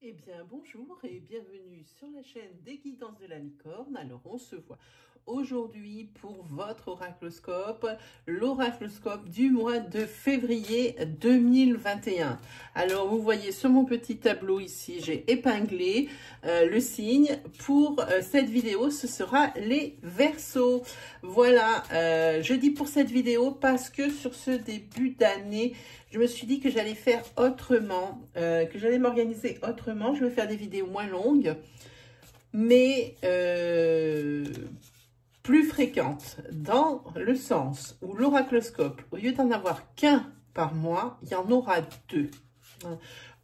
Eh bien, bonjour et bienvenue sur la chaîne des Guidances de la Licorne. Alors, on se voit aujourd'hui pour votre oracloscope, l'oracloscope du mois de février 2021. Alors, vous voyez sur mon petit tableau ici, j'ai épinglé le signe. Pour cette vidéo, ce sera les Verseaux. Voilà, je dis pour cette vidéo parce que sur ce début d'année, je me suis dit que j'allais faire autrement, que j'allais m'organiser autrement. Je vais faire des vidéos moins longues, mais plus fréquentes, dans le sens où l'oracloscope, au lieu d'en avoir qu'un par mois, il y en aura deux.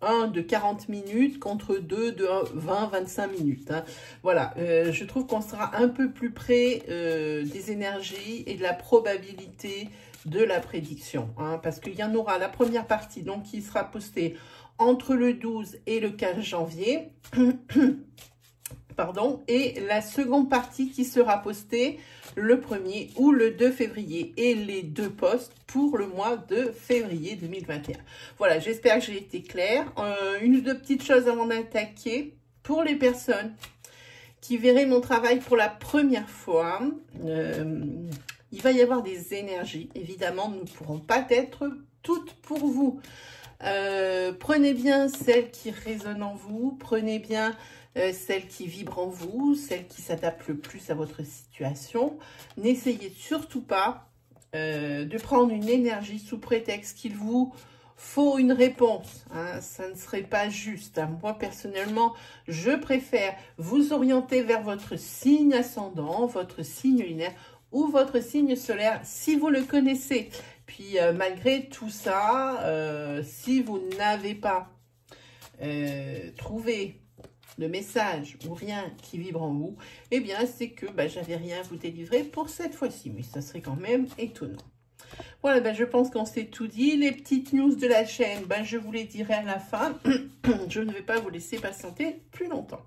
Un de 40 minutes contre deux de 20-25 minutes. Hein. Voilà, je trouve qu'on sera un peu plus près des énergies et de la probabilité de la prédiction. Hein, parce qu'il y en aura la première partie donc qui sera postée entre le 12 et le 15 janvier. Pardon, et la seconde partie qui sera postée le 1er ou le 2 février et les deux posts pour le mois de février 2021. Voilà, j'espère que j'ai été claire. Une ou deux petites choses avant d'attaquer. Pour les personnes qui verraient mon travail pour la première fois, il va y avoir des énergies. Évidemment, nous ne pourrons pas être toutes pour vous. Prenez bien celles qui résonnent en vous, prenez bien celles qui vibrent en vous, celles qui s'adaptent le plus à votre situation. N'essayez surtout pas de prendre une énergie sous prétexte qu'il vous faut une réponse. Hein, ça ne serait pas juste. Hein. Moi, personnellement, je préfère vous orienter vers votre signe ascendant, votre signe lunaire ou votre signe solaire si vous le connaissez. Puis, malgré tout ça, si vous n'avez pas trouvé de message ou rien qui vibre en vous, eh bien, c'est que j'avais rien à vous délivrer pour cette fois-ci. Mais ça serait quand même étonnant. Voilà, je pense qu'on s'est tout dit. Les petites news de la chaîne, je vous les dirai à la fin. Je ne vais pas vous laisser patienter plus longtemps.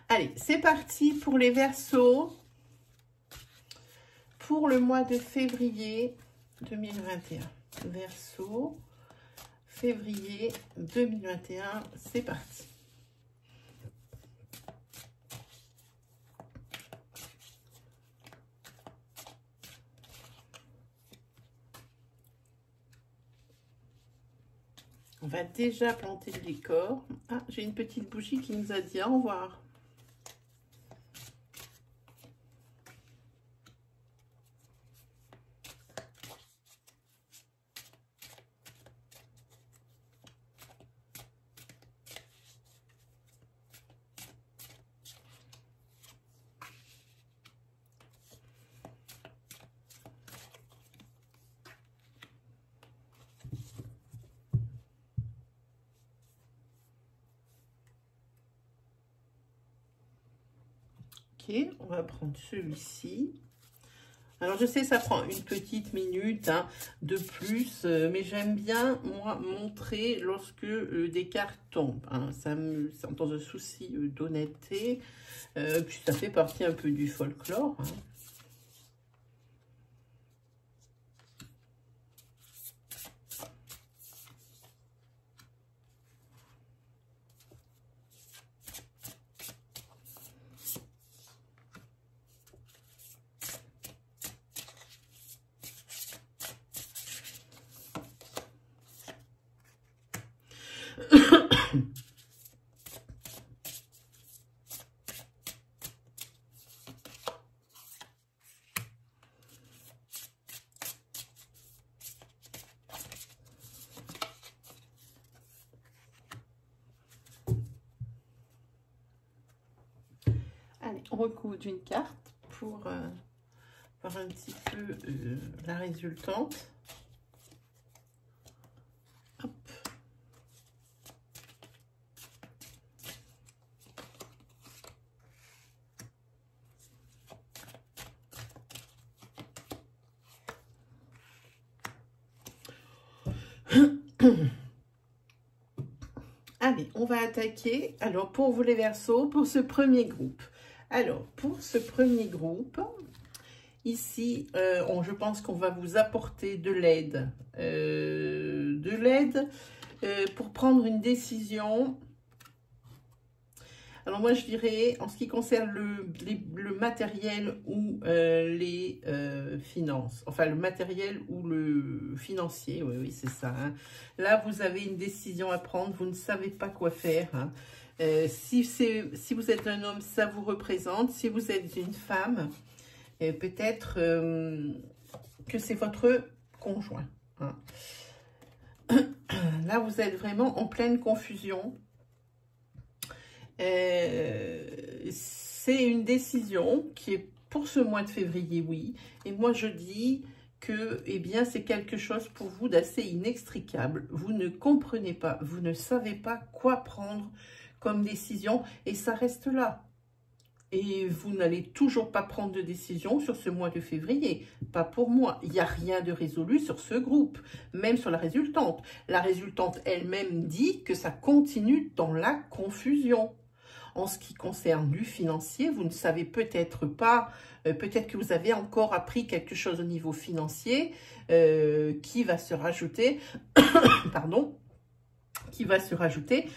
Allez, c'est parti pour les Verseaux. Pour le mois de février 2021. Verseau, février 2021, c'est parti. On va déjà planter le décor. Ah, j'ai une petite bougie qui nous a dit au revoir. On va prendre celui-ci. Alors, je sais, ça prend une petite minute de plus, mais j'aime bien, moi, montrer lorsque des cartes tombent. Ça me, dans un souci d'honnêteté, puis ça fait partie un peu du folklore. Allez, on recouvre d'une carte pour voir un petit peu la résultante. Hop. Allez, on va attaquer. Alors, pour vous les Verseaux, pour ce premier groupe. Alors, pour ce premier groupe, ici, je pense qu'on va vous apporter de l'aide. Pour prendre une décision Alors moi, je dirais, en ce qui concerne le matériel ou les finances, enfin le matériel ou le financier, oui, oui, c'est ça. Hein. Là, vous avez une décision à prendre, vous ne savez pas quoi faire. Hein. Si vous êtes un homme, ça vous représente. Si vous êtes une femme, peut-être que c'est votre conjoint. Hein. Là, vous êtes vraiment en pleine confusion. C'est une décision qui est pour ce mois de février, oui. Et moi, je dis que, eh bien, c'est quelque chose pour vous d'assez inextricable. Vous ne comprenez pas, vous ne savez pas quoi prendre comme décision et ça reste là. Et vous n'allez toujours pas prendre de décision sur ce mois de février. Pas pour moi. Il n'y a rien de résolu sur ce groupe, même sur la résultante. La résultante elle-même dit que ça continue dans la confusion. En ce qui concerne du financier, vous ne savez peut-être pas, peut-être que vous avez encore appris quelque chose au niveau financier qui va se rajouter, pardon, qui va se rajouter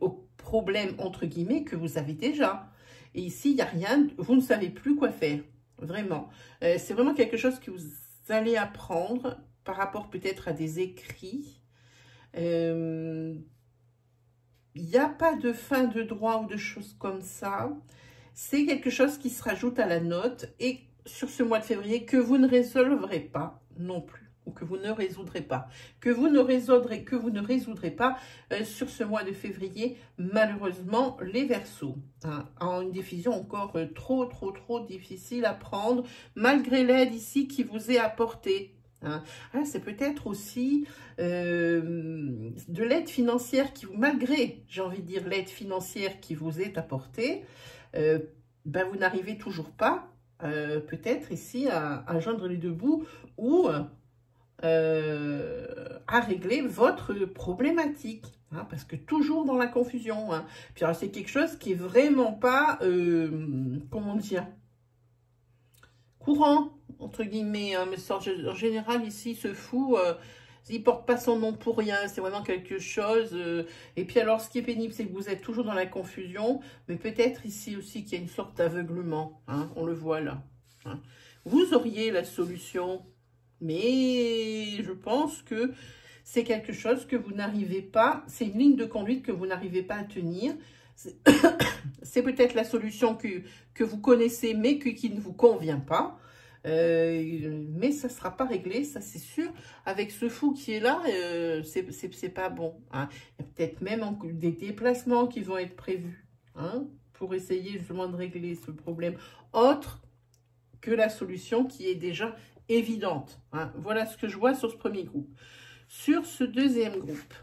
au problème, entre guillemets, que vous avez déjà. Et ici, il n'y a rien, vous ne savez plus quoi faire, vraiment. C'est vraiment quelque chose que vous allez apprendre par rapport peut-être à des écrits. Il n'y a pas de fin de droit ou de choses comme ça. C'est quelque chose qui se rajoute à la note et sur ce mois de février que vous ne résolverez pas non plus. Ou que vous ne résoudrez pas. Que vous ne résoudrez pas sur ce mois de février, malheureusement, les Verseaux. Hein, en une diffusion encore trop difficile à prendre, malgré l'aide ici qui vous est apportée. Hein. Ah, c'est peut-être aussi de l'aide financière qui, malgré, j'ai envie de dire, l'aide financière qui vous est apportée, ben vous n'arrivez toujours pas, peut-être ici, à joindre les deux bouts ou à régler votre problématique. Hein, parce que toujours dans la confusion. Hein. Puis alors, c'est quelque chose qui est vraiment pas, comment dire, courant, entre guillemets, hein, mais en général, ici, ce fou, il porte pas son nom pour rien, c'est vraiment quelque chose. Et puis alors, ce qui est pénible, c'est que vous êtes toujours dans la confusion, mais peut-être ici aussi qu'il y a une sorte d'aveuglement, hein, on le voit là. Hein. Vous auriez la solution, mais je pense que c'est quelque chose que vous n'arrivez pas, c'est une ligne de conduite que vous n'arrivez pas à tenir. C'est peut-être la solution que vous connaissez, mais qui ne vous convient pas. Mais ça ne sera pas réglé, ça c'est sûr. Avec ce fou qui est là, c'est pas bon. Hein. Il y a peut-être même des déplacements qui vont être prévus hein, pour essayer justement de régler ce problème. Autre que la solution qui est déjà évidente. Hein. Voilà ce que je vois sur ce premier groupe. Sur ce deuxième groupe.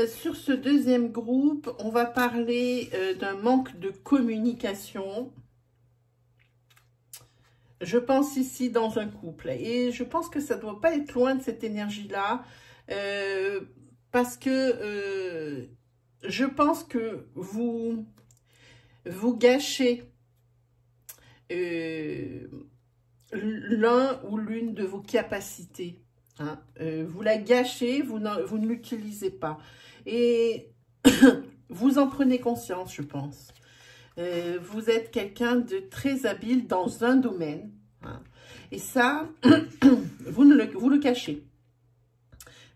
Sur ce deuxième groupe, on va parler d'un manque de communication. Je pense ici dans un couple. Et je pense que ça ne doit pas être loin de cette énergie-là. Parce que je pense que vous gâchez l'un ou l'une de vos capacités. Hein, vous la gâchez, vous ne l'utilisez pas. Et vous en prenez conscience, je pense. Vous êtes quelqu'un de très habile dans un domaine. Hein, et ça, vous le cachez.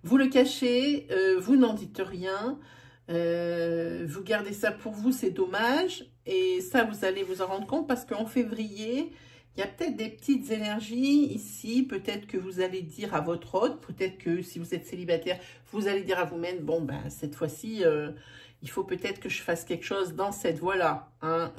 Vous le cachez, vous n'en dites rien. Vous gardez ça pour vous, c'est dommage. Et ça, vous allez vous en rendre compte parce qu'en février... Il y a peut-être des petites énergies ici, peut-être que vous allez dire à votre hôte, peut-être que si vous êtes célibataire, vous allez dire à vous-même, bon, ben, cette fois-ci, il faut peut-être que je fasse quelque chose dans cette voie-là. Hein.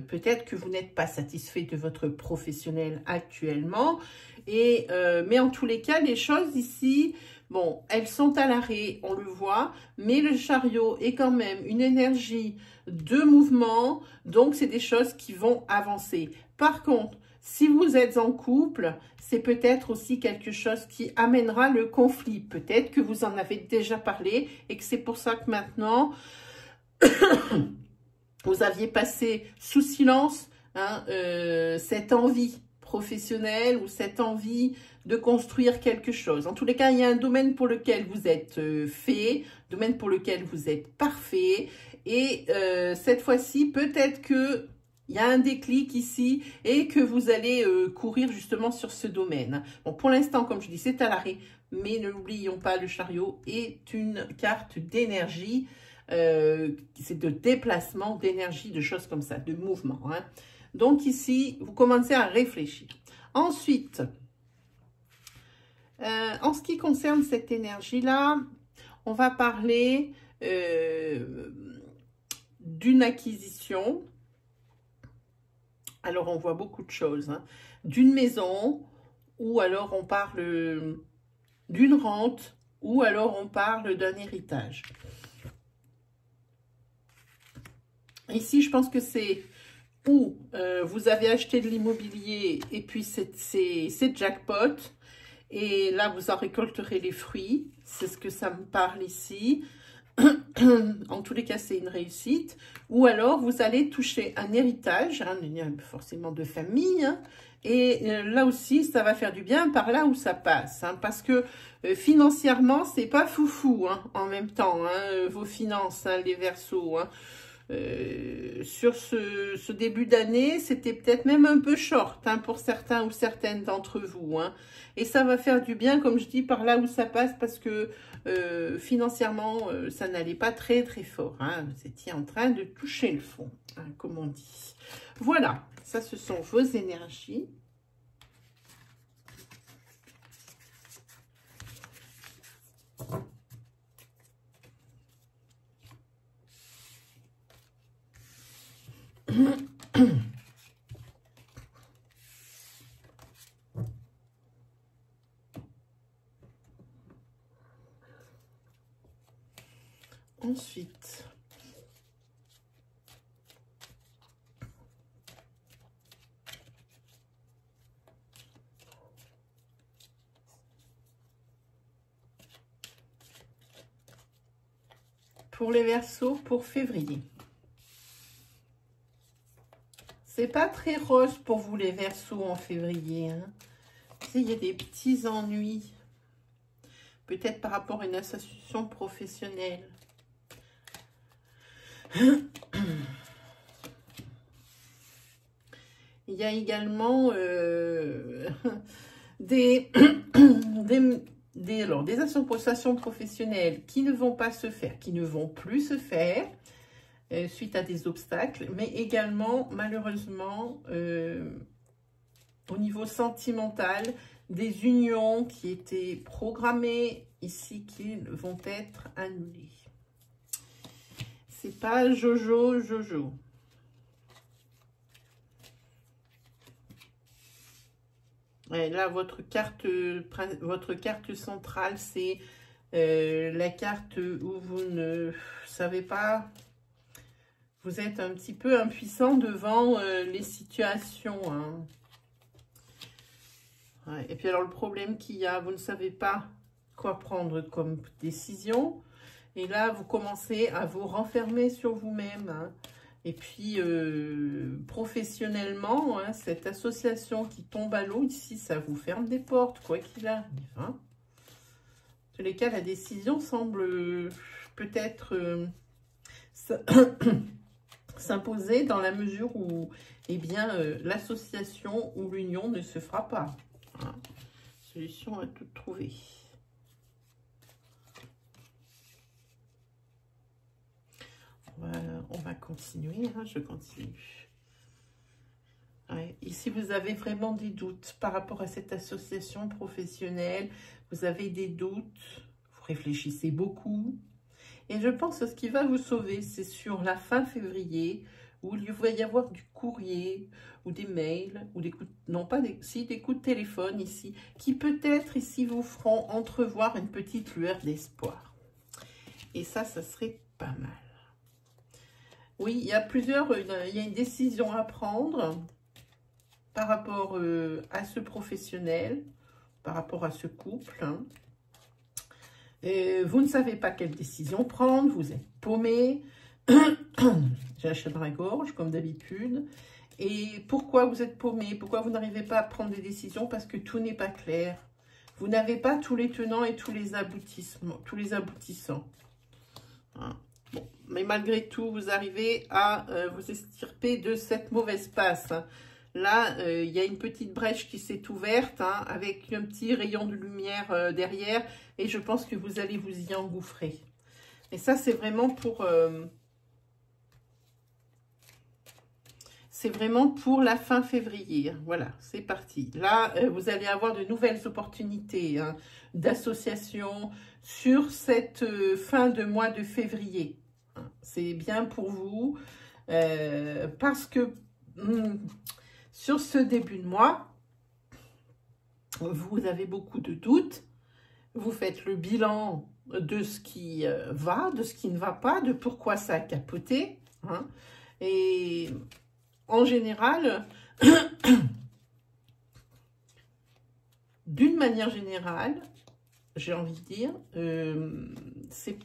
Peut-être que vous n'êtes pas satisfait de votre professionnel actuellement, mais en tous les cas, les choses ici, bon, elles sont à l'arrêt, on le voit, mais le chariot est quand même une énergie de mouvement, donc c'est des choses qui vont avancer. Par contre, si vous êtes en couple, c'est peut-être aussi quelque chose qui amènera le conflit. Peut-être que vous en avez déjà parlé et que c'est pour ça que maintenant, vous aviez passé sous silence hein, cette envie professionnel ou cette envie de construire quelque chose. En tous les cas, il y a un domaine pour lequel vous êtes fait, domaine pour lequel vous êtes parfait. Et cette fois-ci, peut-être que il y a un déclic ici et que vous allez courir justement sur ce domaine. Bon, pour l'instant, comme je dis, c'est à l'arrêt, mais ne l'oublions pas, le chariot est une carte d'énergie, c'est de déplacement, d'énergie, de choses comme ça, de mouvement. Hein. Donc ici, vous commencez à réfléchir. Ensuite, en ce qui concerne cette énergie-là, on va parler d'une acquisition. Alors, on voit beaucoup de choses. Hein. D'une maison, ou alors on parle d'une rente, ou alors on parle d'un héritage. Ici, je pense que c'est où vous avez acheté de l'immobilier et puis c'est jackpot. Et là, vous en récolterez les fruits. C'est ce que ça me parle ici. En tous les cas, c'est une réussite. Ou alors, vous allez toucher un héritage, hein, forcément de famille. Hein, et là aussi, ça va faire du bien par là où ça passe. Hein, parce que financièrement, c'est pas foufou hein, en même temps, hein, vos finances, hein, les Verseaux. Hein. Sur ce début d'année, c'était peut-être même un peu short hein, pour certains ou certaines d'entre vous. Hein. Et ça va faire du bien, comme je dis, par là où ça passe, parce que financièrement, ça n'allait pas très très fort. Hein. Vous étiez en train de toucher le fond, hein, comme on dit. Voilà, ça ce sont vos énergies. Ensuite, pour les Verseaux, pour février. C'est pas très rose pour vous les Verseaux en février. Hein. Il y a des petits ennuis. Peut-être par rapport à une association professionnelle. Il y a également des associations professionnelles qui ne vont pas se faire, qui ne vont plus se faire suite à des obstacles, mais également, malheureusement, au niveau sentimental, des unions qui étaient programmées ici qui vont être annulées. C'est pas Jojo. Et là, votre carte centrale, c'est la carte où vous ne savez pas, vous êtes un petit peu impuissant devant les situations. Hein. Ouais. Et puis alors, le problème qu'il y a, vous ne savez pas quoi prendre comme décision. Et là, vous commencez à vous renfermer sur vous-même. Hein. Et puis, professionnellement, hein, cette association qui tombe à l'eau, ici, ça vous ferme des portes, quoi qu'il arrive. Hein. En tous les cas, la décision semble peut-être s'imposer dans la mesure où, eh bien, l'association ou l'union ne se fera pas. Hein. Solution à tout trouver. On va continuer, hein, je continue. Ouais, ici, vous avez vraiment des doutes par rapport à cette association professionnelle. Vous avez des doutes, vous réfléchissez beaucoup. Et je pense que ce qui va vous sauver, c'est sur la fin février, où il va y avoir du courrier, ou des mails, ou des coups, non pas des, si, des coups de téléphone ici, qui peut-être ici vous feront entrevoir une petite lueur d'espoir. Et ça serait pas mal. Oui, il y a il y a une décision à prendre par rapport à ce professionnel, par rapport à ce couple. Hein. Vous ne savez pas quelle décision prendre, vous êtes paumé, j'ai la chair dans la gorge comme d'habitude. Et pourquoi vous êtes paumé? Pourquoi vous n'arrivez pas à prendre des décisions? Parce que tout n'est pas clair. Vous n'avez pas tous les tenants et tous les aboutissements, tous les aboutissants. Hein. Bon, mais malgré tout, vous arrivez à vous extirper de cette mauvaise passe. Hein. Là, il y a une petite brèche qui s'est ouverte, hein, avec un petit rayon de lumière derrière. Et je pense que vous allez vous y engouffrer. Et ça, c'est vraiment pour... c'est vraiment pour la fin février. Voilà, c'est parti. Là, vous allez avoir de nouvelles opportunités, hein, d'association sur cette fin de mois de février. Hein. C'est bien pour vous parce que sur ce début de mois, vous avez beaucoup de doutes. Vous faites le bilan de ce qui va, de ce qui ne va pas, de pourquoi ça a capoté. Hein, et... en général, d'une manière générale, j'ai envie de dire, c'est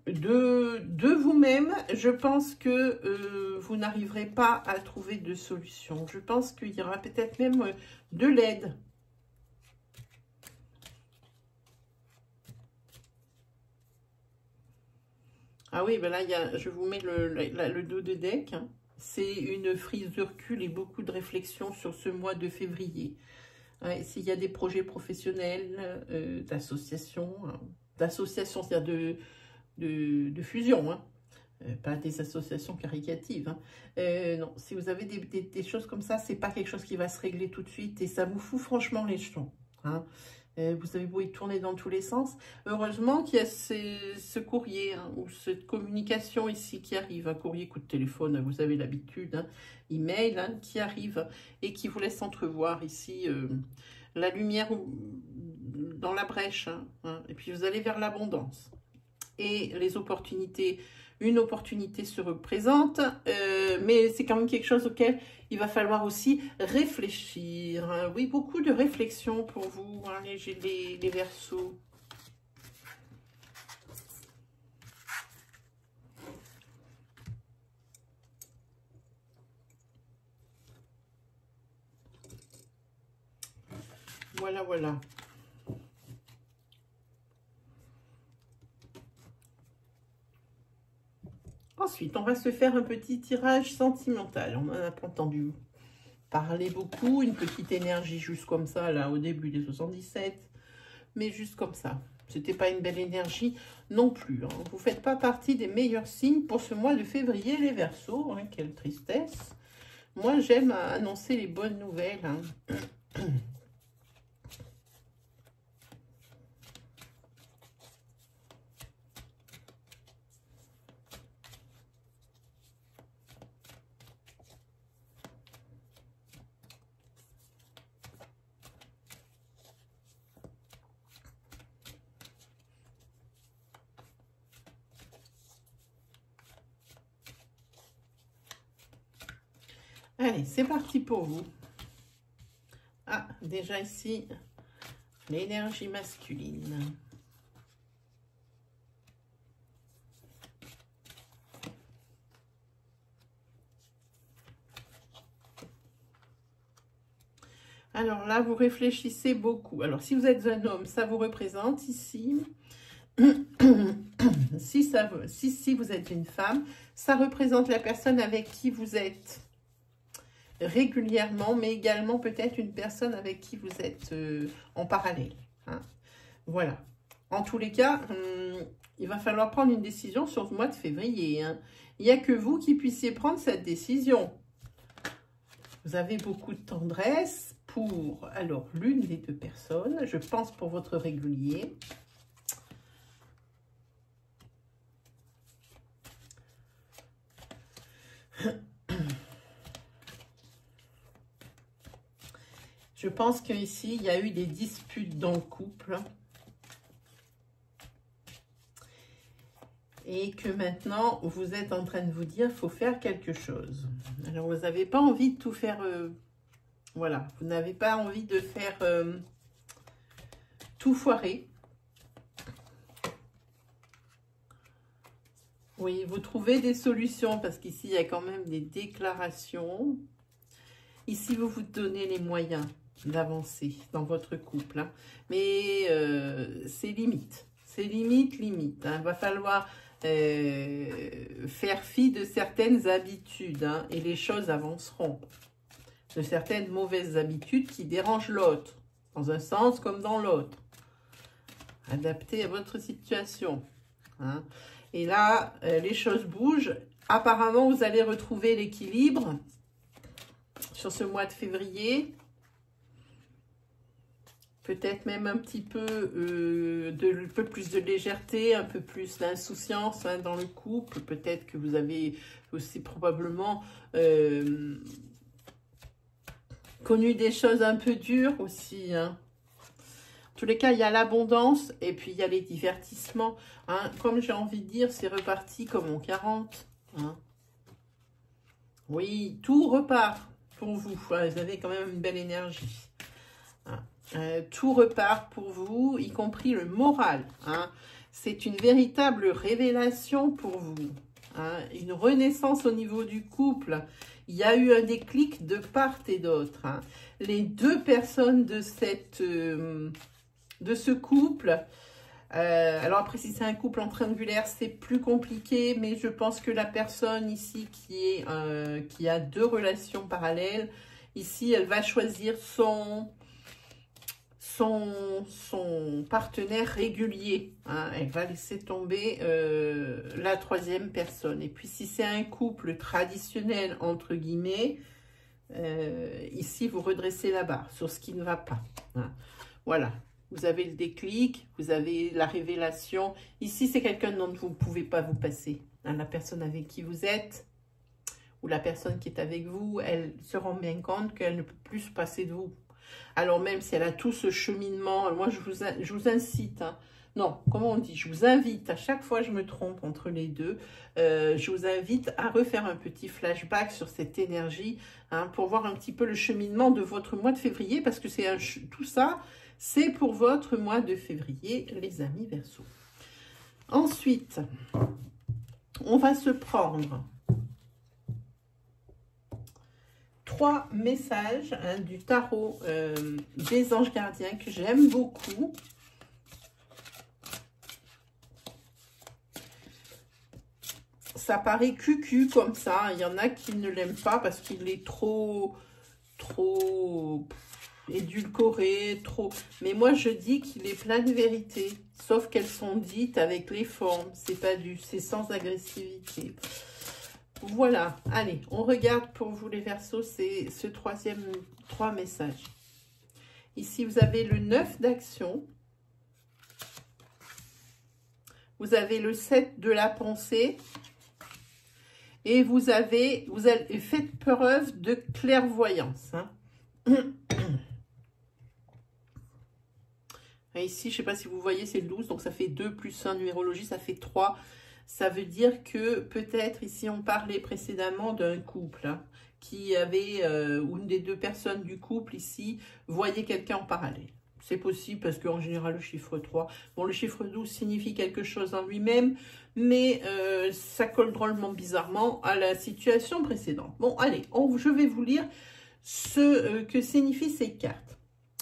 de vous-même, je pense que vous n'arriverez pas à trouver de solution. Je pense qu'il y aura peut-être même de l'aide. Ah oui, ben là, je vous mets le dos de deck. Hein. C'est une frise de recul et beaucoup de réflexion sur ce mois de février. Ouais, s'il y a des projets professionnels, d'associations, c'est-à-dire de fusion, hein, pas des associations caricatives. Hein. Non, si vous avez des choses comme ça, c'est pas quelque chose qui va se régler tout de suite et ça vous fout franchement les jetons. Hein. Vous avez beau y tourner dans tous les sens. Heureusement qu'il y a ce courrier, hein, ou cette communication ici qui arrive. Un courrier, coup de téléphone, vous avez l'habitude. Hein, email, hein, qui arrive et qui vous laisse entrevoir ici la lumière dans la brèche. Hein, et puis vous allez vers l'abondance. Et les opportunités, une opportunité se représente, mais c'est quand même quelque chose auquel il va falloir aussi réfléchir. Hein. Oui, beaucoup de réflexion pour vous, hein, les Verseaux. Voilà, voilà. Ensuite, on va se faire un petit tirage sentimental. On en a entendu parler beaucoup. Une petite énergie juste comme ça, là, au début des 77. Mais juste comme ça. C'était pas une belle énergie non plus. Hein. Vous ne faites pas partie des meilleurs signes pour ce mois de février, les Verseaux. Hein. Quelle tristesse. Moi, j'aime annoncer les bonnes nouvelles. Hein. Allez, c'est parti pour vous. Ah, déjà ici, l'énergie masculine. Alors là, vous réfléchissez beaucoup. Alors, si vous êtes un homme, ça vous représente ici. Si vous êtes une femme, ça représente la personne avec qui vous êtes régulièrement, mais également peut-être une personne avec qui vous êtes en parallèle. Hein. Voilà. En tous les cas, il va falloir prendre une décision sur le mois de février. Hein. Il n'y a que vous qui puissiez prendre cette décision. Vous avez beaucoup de tendresse pour, alors, l'une des deux personnes. Je pense pour votre régulier. Je pense qu'ici, il y a eu des disputes dans le couple. Et que maintenant, vous êtes en train de vous dire, il faut faire quelque chose. Alors, vous n'avez pas envie de tout faire... voilà, vous n'avez pas envie de faire tout foirer. Oui, vous trouvez des solutions parce qu'ici, il y a quand même des déclarations. Ici, vous vous donnez les moyens d'avancer dans votre couple. Hein. Mais c'est limite. C'est limite. Hein. Il va falloir faire fi de certaines habitudes. Hein, et les choses avanceront. De certaines mauvaises habitudes qui dérangent l'autre. Dans un sens comme dans l'autre. Adapté à votre situation. Hein. Et là, les choses bougent. Apparemment, vous allez retrouver l'équilibre sur ce mois de février. Peut-être même un petit peu, un peu plus de légèreté, un peu plus d'insouciance hein, dans le couple. Peut-être que vous avez aussi probablement connu des choses un peu dures aussi. Hein. En tous les cas, il y a l'abondance et puis il y a les divertissements. Hein. Comme j'ai envie de dire, c'est reparti comme en 40. Hein. Oui, tout repart pour vous. Vous avez quand même une belle énergie. Hein. Tout repart pour vous, y compris le moral. Hein. C'est une véritable révélation pour vous. Hein. Une renaissance au niveau du couple. Il y a eu un déclic de part et d'autre. Hein. Les deux personnes de ce couple. Alors après, si c'est un couple en triangulaire, c'est plus compliqué, mais je pense que la personne ici qui a deux relations parallèles, ici, elle va choisir son partenaire régulier. Hein. Elle va laisser tomber la troisième personne. Et puis, si c'est un couple traditionnel, entre guillemets, ici, vous redressez la barre sur ce qui ne va pas. Hein. Voilà. Vous avez le déclic, vous avez la révélation. Ici, c'est quelqu'un dont vous ne pouvez pas vous passer. Hein, la personne avec qui vous êtes ou la personne qui est avec vous, elle se rend bien compte qu'elle ne peut plus se passer de vous. Alors même si elle a tout ce cheminement, moi je vous incite, hein, non, comment on dit, je vous invite, à chaque fois je me trompe entre les deux, je vous invite à refaire un petit flashback sur cette énergie hein, pour voir un petit peu le cheminement de votre mois de février parce que c'est tout ça, c'est pour votre mois de février, les amis Verseaux. Ensuite, on va se prendre 3 messages hein, du tarot des anges gardiens que j'aime beaucoup. Ça paraît cucu comme ça. Il y en a qui ne l'aiment pas parce qu'il est trop édulcoré, trop. Mais moi, je dis qu'il est plein de vérité. Sauf qu'elles sont dites avec les formes. C'est sans agressivité. Voilà, allez, on regarde pour vous les Verseaux, c'est ce 3 messages. Ici, vous avez le 9 d'action. Vous avez le 7 de la pensée. Et vous avez fait preuve de clairvoyance. Hein. Et ici, je ne sais pas si vous voyez, c'est le 12, donc ça fait 2 plus 1 numérologie, ça fait 3. Ça veut dire que peut-être ici on parlait précédemment d'un couple hein, qui avait, ou une des deux personnes du couple ici, voyait quelqu'un en parallèle. C'est possible parce qu'en général le chiffre 3, bon le chiffre 12 signifie quelque chose en lui-même, mais ça colle drôlement bizarrement à la situation précédente. Bon allez, je vais vous lire ce que signifient ces cartes.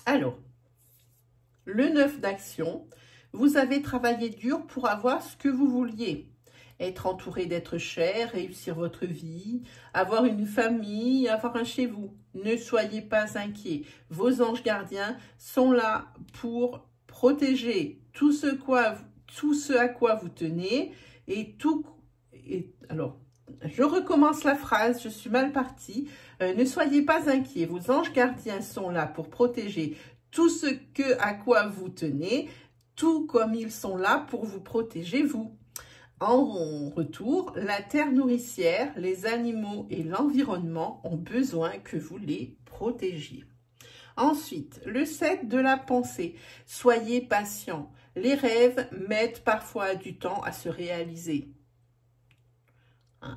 Alors, le 9 d'action, vous avez travaillé dur pour avoir ce que vous vouliez. Être entouré d'êtres chers, réussir votre vie, avoir une famille, avoir un chez vous. Ne soyez pas inquiets. Vos anges gardiens sont là pour protéger tout ce à quoi vous tenez. Alors, je recommence la phrase, je suis mal partie. Ne soyez pas inquiets. Vos anges gardiens sont là pour protéger tout ce à quoi vous tenez, tout comme ils sont là pour vous protéger, vous. En retour, la terre nourricière, les animaux et l'environnement ont besoin que vous les protégiez. Ensuite, le 7 de la pensée. Soyez patient. Les rêves mettent parfois du temps à se réaliser.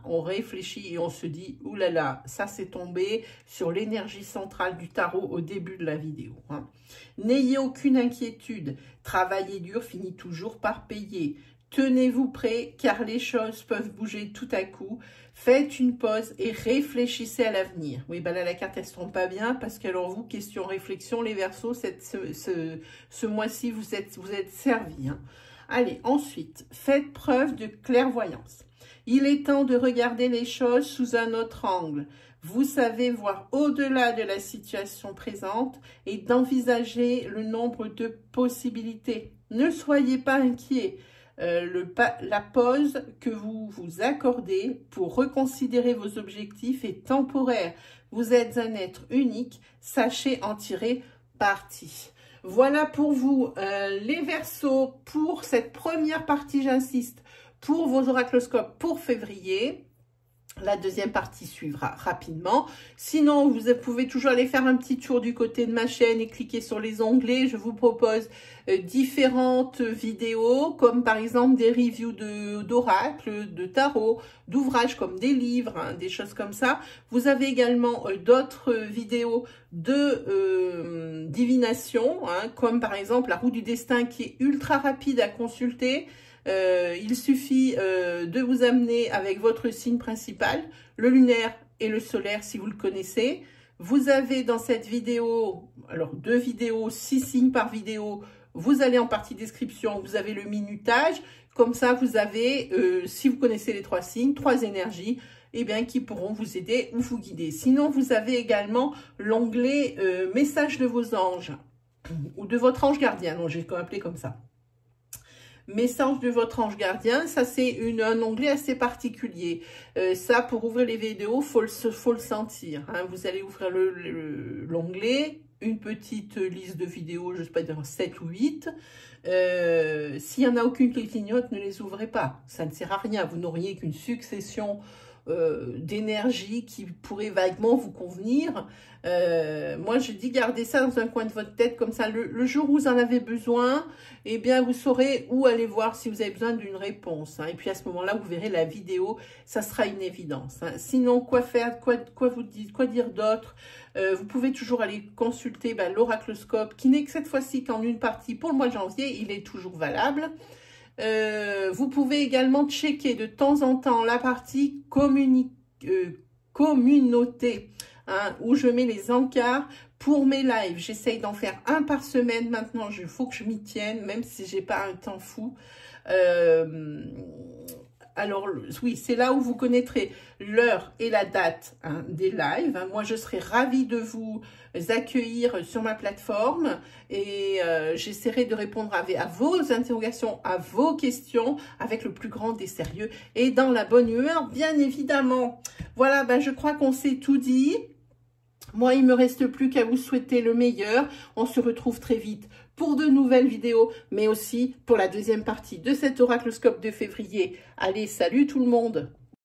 On réfléchit et on se dit, oulala, ça c'est tombé sur l'énergie centrale du tarot au début de la vidéo. N'ayez aucune inquiétude. Travailler dur finit toujours par payer. tenez-vous prêts car les choses peuvent bouger tout à coup. Faites une pause et réfléchissez à l'avenir. Oui, ben là, la carte, elle se trompe pas bien parce qu'alors vous, question réflexion, les Verseaux, ce mois-ci, vous êtes servis. Hein. Allez, ensuite, faites preuve de clairvoyance. Il est temps de regarder les choses sous un autre angle. Vous savez voir au-delà de la situation présente et d'envisager le nombre de possibilités. Ne soyez pas inquiets. La pause que vous vous accordez pour reconsidérer vos objectifs est temporaire. Vous êtes un être unique, sachez en tirer parti. Voilà pour vous les Verseaux pour cette première partie, j'insiste, pour vos oracloscopes pour février. La deuxième partie suivra rapidement. Sinon, vous pouvez toujours aller faire un petit tour du côté de ma chaîne et cliquer sur les onglets. Je vous propose différentes vidéos, comme par exemple des reviews d'oracles, de tarot, d'ouvrages comme des livres, hein, des choses comme ça. Vous avez également d'autres vidéos de divination, hein, comme par exemple la roue du destin qui est ultra rapide à consulter. Il suffit de vous amener avec votre signe principal, le lunaire et le solaire si vous le connaissez. Vous avez dans cette vidéo, alors 2 vidéos, 6 signes par vidéo. Vous allez en partie description, vous avez le minutage. Comme ça, vous avez, si vous connaissez les 3 signes, 3 énergies, eh bien, qui pourront vous aider ou vous guider. Sinon, vous avez également l'onglet message de vos anges ou de votre ange gardien. Non, j'ai appelé comme ça. Message de votre ange gardien, ça c'est un onglet assez particulier. Ça, pour ouvrir les vidéos, faut le sentir. Hein. Vous allez ouvrir l'onglet, une petite liste de vidéos, je ne sais pas dire 7 ou 8. S'il n'y en a aucune qui clignote, ne les ouvrez pas. Ça ne sert à rien. Vous n'auriez qu'une succession d'énergie qui pourrait vaguement vous convenir. Moi, je dis gardez ça dans un coin de votre tête, comme ça, le jour où vous en avez besoin, eh bien, vous saurez où aller voir si vous avez besoin d'une réponse. Hein. Et puis, à ce moment-là, vous verrez la vidéo, ça sera une évidence. Hein. Sinon, quoi faire, quoi dire d'autre? Vous pouvez toujours aller consulter l'oracloscope, qui n'est que cette fois-ci qu'en une partie pour le mois de janvier, il est toujours valable. Vous pouvez également checker de temps en temps la partie communauté, hein, où je mets les encarts pour mes lives. J'essaye d'en faire un par semaine maintenant, il faut que je m'y tienne, même si j'ai pas un temps fou. Alors, oui, c'est là où vous connaîtrez l'heure et la date hein, des lives. Moi, je serai ravie de vous accueillir sur ma plateforme et j'essaierai de répondre à vos interrogations, à vos questions avec le plus grand des sérieux et dans la bonne humeur, bien évidemment. Voilà, je crois qu'on s'est tout dit. Moi, il ne me reste plus qu'à vous souhaiter le meilleur. On se retrouve très vite pour de nouvelles vidéos, mais aussi pour la deuxième partie de cet oracloscope de février. Allez, salut tout le monde!